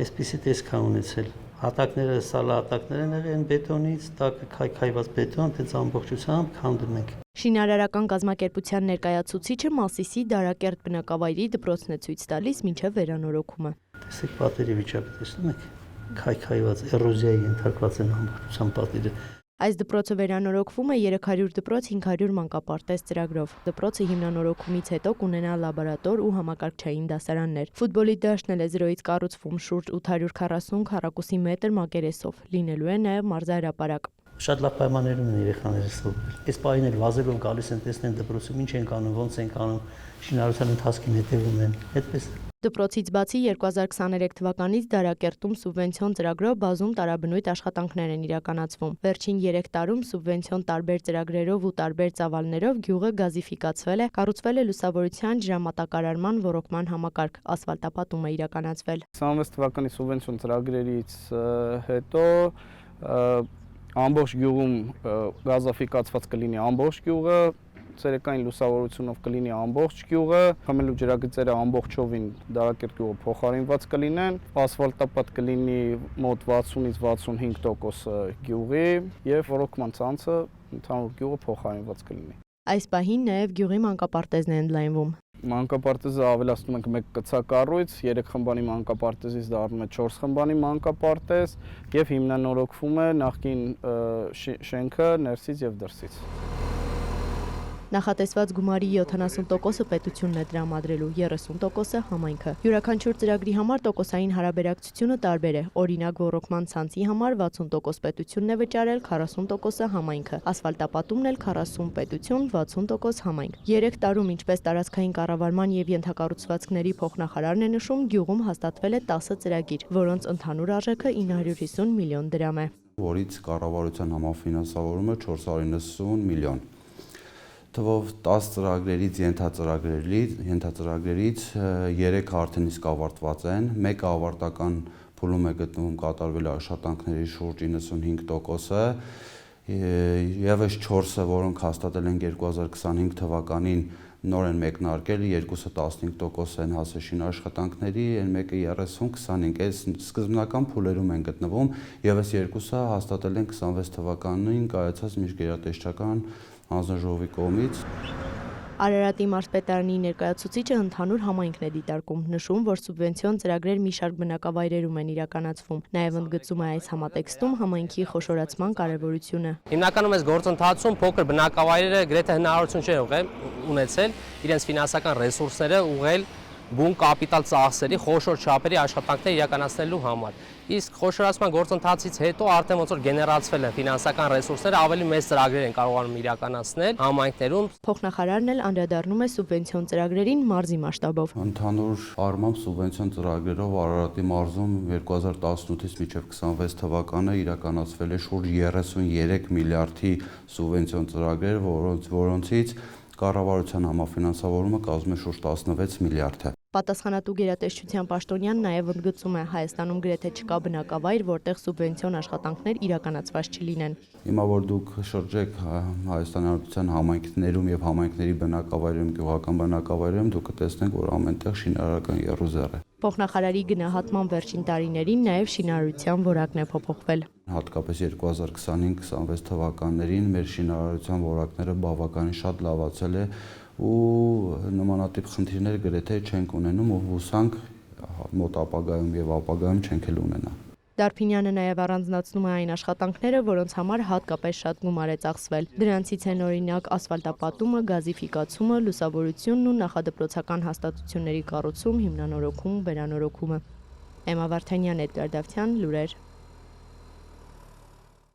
Այսպիսի տեսք է ունեցել։ Հատակները սալահատակներ են եղել բետոնից, տակը քայքայված բետոն, դից ամբողջությամբ քանդում ենք։ Շինարարական կազմակերպության ներկայացուցիչը Մասիսի Դարակերտ բնակավայրի դպրոցն է ցույց տալիս մինչև վերանորոգումը։ Տեսեք պատերի վիճակը, տեսնում եք, քայքայված, էրոզիայի ենթարկված են ամբողջությամբ պատերը։ Այս դպրոցը վերանորոգվում է 300 դպրոց 500 մանկապարտեզ ծրագրով։ Դպրոցը հիմնանորոգումից հետո կունենա լաբորատոր ու համակարգչային դասարաններ։ Ֆուտբոլի դաշտն էլ է զրոյից կառուցվում շուրջ 840 քառակուսի մետր մակերեսով։ Լինելու է նաև մարզահրապարակ։ Շատ լավ պայմաններում են երեխաները սովորել։ Այս պահին էլ վազելով գալիս են տեսնեն դպրոցում ինչ են անում, ոնց են անում, շինարարության ընթացքին հետևում են։ Այդպես։ Դպրոցից բացի 2023 թվականից Դարակերտում սուբվենցիոն ծրագրով բազում տարաբնույթ աշխատանքներ են իրականացվում։ Վերջին 3 տարում սուբվենցիոն տարբեր ծրագրերով ու տարբեր ծավալներով գյուղը գազիֆիկացվել է, կառուցվել է լուսավորության, ջրամատակարարման, ոռոգման համակարգ, ասֆալտապատում է իրականացվել։ 26 թվականի սուբվենցիոն ծրագրերից հետո ամբողջ գյուղում գազաֆիկացված կլինի ամբողջ գյուղը, ցերեկային լուսավորությունով կլինի ամբողջ գյուղը, խմելու ջրագծերը ամբողջովին Դարակերտ գյուղը փոխարինված կլինեն, ասֆալտապատ կլինի մոտ 60-ից 65% գյուղի եւ ոռոգման ցանցը ընդհանուր գյուղը փոխարինված կլինի։ Այս պահին նաև գյուղի մանկապարտեզն է ընդլայնվում։ Մանկապարտեզը ավելացնում ենք 1 կցակառույց, 3 խմբանի մանկապարտեզից դառնում է 4 խմբանի մանկապարտեզ եւ հիմնանորոգվում է նախկին շենքը ներսից եւ դրսից։ Նախատեսված գումարի 70%-ը պետությունն է տրամադրելու, 30%-ը համայնքը։ Յուրաքանչյուր ծրագրի համար տոկոսային հարաբերակցությունը տարբեր է։ Օրինակ ոռոգման ցանցի համար 60% պետությունն է վճարել, 40%-ը համայնքը։ Ասֆալտապատումն էլ 40% պետություն, 60% համայնք։ 3 տարում, ինչպես տարածքային կառավարման եւ ենթակառուցվածքների փոխնախարարն է նշում, գյուղում հաստատվել է 10 ծրագիր, որոնց ընդհանուր արժեքը 950 միլիոն դրամ է։ Որից կառավարության համաֆինանսավորումը 490 միլիոն։ Թվով 10 ծրագրերից ենթածրագրերից 3 արդեն իսկ ավարտված են, 1 ավարտական փուլում է գտնվում կատարվել աշխատանքների շուրջ 95%-ը, եւս 4-ը, որոնք հաստատել են 2025 թվականին նոր են մեկնարկել, 2-ը 15% են հասել շինաշխատանքների, այն մեկը 30-25, այս սկզբնական փուլերում են գտնվում, եւս 2-ը հաստատել են 26 թվականին կայացած միջգերատեսչական հանձնաժողովի կողմից։ Արարատի մարզպետարանի ներկայացուցիչը ընդհանուր համայնքն է դիտարկում, նշում, որ սուբվենցիոն ծրագրեր մի շարք բնակավայրերում են իրականացվում։ Նաև ընդգծում է այս համատեքստում համայնքի խոշորացման կարևորությունը։ Հիմնականում այս գործընթացում փոքր բնակավայրերը գրեթե հնարավորություն չեն ունեցել իրենց ֆինանսական ռեսուրսները ուղղել բուն կապիտալ ծախսերի խոշոր չափերի աշխատանքներ իրականացնելու համար։ Իսկ խոշորացման գործընթացից հետո արդեն ոնց որ գեներացվել են ֆինանսական ռեսուրսները, ավելի մեծ ծրագրեր են կարողանում իրականացնել համայնքներում։ Փոխնախարարն էլ անդրադառնում է սուբվենցիոն ծրագրերին մարզի մասշտաբով։ Ընդհանուր առմամբ սուբվենցիոն ծրագրերով Արարատի մարզում 2018-ից մինչև 26 թվականը իրականացվել է շուրջ 33 միլիարդի սուբվենցիոն ծրագրեր, որոնցից կառավարության համաֆինանսավորումը կազմում է շուրջ 16 միլիարդ է։ Պատասխանատու գերատեսչության պաշտոնյանն նաև ընդգծում է, Հայաստանում գրեթե չկա բնակավայր, որտեղ սուբվենցիոն աշխատանքներ իրականացված չլինեն։ Հիմա որ դուք շրջեք Հայաստանի Հանրապետության համայնքներում եւ համայնքների բնակավայրերում, գյուղական բնակավայրերում, դուք կտեսնեք, որ ամենտեղ շինարարական եռուզեռ է։ Փոխնախարարի գնահատման վերջին տարիներին նաև շինարարության որակն է փոփոխվել։ Հատկապես 2025-26 թվականներին մեր շինարարության որակները բավականին շատ լավացել է ու նմանատիպ խնդիրներ գրեթե չենք ունենում ու հուսանք մոտ ապագայում եւ ապագայում չենք էլ ունենա։ Դարփինյանը նաև առանձնացնում է այն աշխատանքները, որոնց համար հատկապես շատ գումար է ծախսվել։ Դրանցից են օրինակ ասֆալտապատումը, գազիֆիկացումը, լուսավորությունն ու նախադպրոցական հաստատությունների կառուցում, հիմնանորոգում, վերանորոգումը։ Էմմա Վարդանյան, Էդգար Դավթյան, լուրեր։